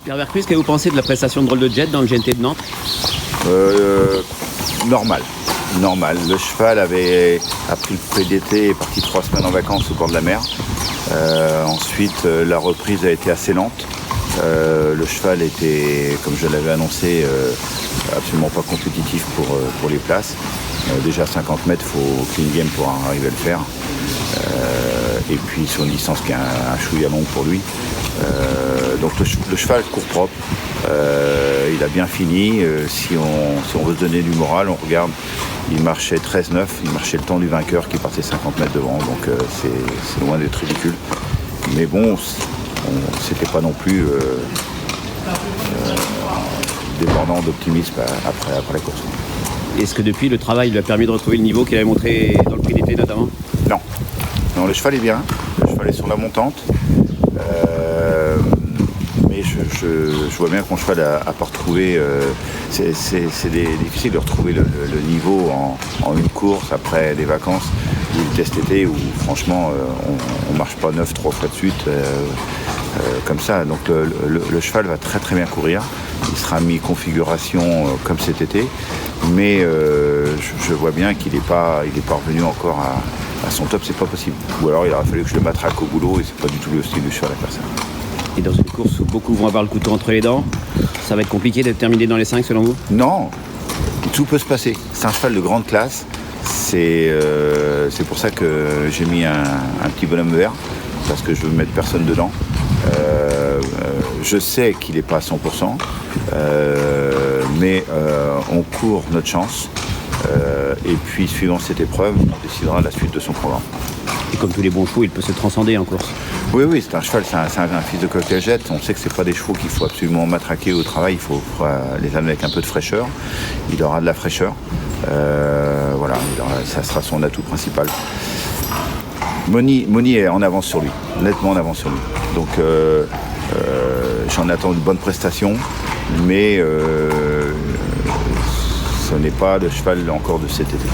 Pierre Vercruz, qu'est-ce que vous pensez de la prestation de drôle de jet dans le GNT de Nantes? Normal. Le cheval a pris le PDT et est parti 3 semaines en vacances au bord de la mer. Ensuite, la reprise a été assez lente. Le cheval était, comme je l'avais annoncé, absolument pas compétitif pour les places. Déjà 50 mètres, il faut clean game pour arriver à le faire. Et puis sur une distance qui est un chouïa longue pour lui. Donc le cheval court propre. Il a bien fini. Si on veut se donner du moral, on regarde. Il marchait 13-9, il marchait le temps du vainqueur qui partait 50 mètres devant. Donc c'est loin d'être ridicule. Mais bon, c'était pas non plus débordant d'optimisme après la course. Est-ce que depuis, le travail lui a permis de retrouver le niveau qu'il avait montré dans le prix d'été notamment? Non, le cheval est bien. Le cheval est sur la montante. Mais je vois bien que mon cheval a pas retrouvé. C'est difficile de retrouver le niveau en une course après des vacances ou le test été où franchement on marche pas 9 3 fois de suite comme ça. Donc le cheval va très très bien courir. Il sera mis configuration comme cet été. Mais je vois bien qu'il n'est pas revenu encore à son top, c'est pas possible. Ou alors il aurait fallu que je le matraque au boulot et c'est pas du tout le style du cheval à faire ça. Et dans une course où beaucoup vont avoir le couteau entre les dents, ça va être compliqué d'être terminé dans les 5 selon vous? Non, tout peut se passer. C'est un cheval de grande classe. C'est pour ça que j'ai mis un petit bonhomme vert, parce que je veux mettre personne dedans. Je sais qu'il n'est pas à 100%, mais on court notre chance. Et puis, suivant cette épreuve, on décidera la suite de son programme. Et comme tous les bons chevaux, il peut se transcender en course. Oui, c'est un cheval, c'est un fils de coquillagette. On sait que c'est pas des chevaux qu'il faut absolument matraquer au travail. Il faut les amener avec un peu de fraîcheur. Il aura de la fraîcheur. Voilà, ça sera son atout principal. Moni est en avance sur lui, nettement en avance sur lui. Donc j'en attends une bonne prestation, mais ce n'est pas le cheval encore de cet été.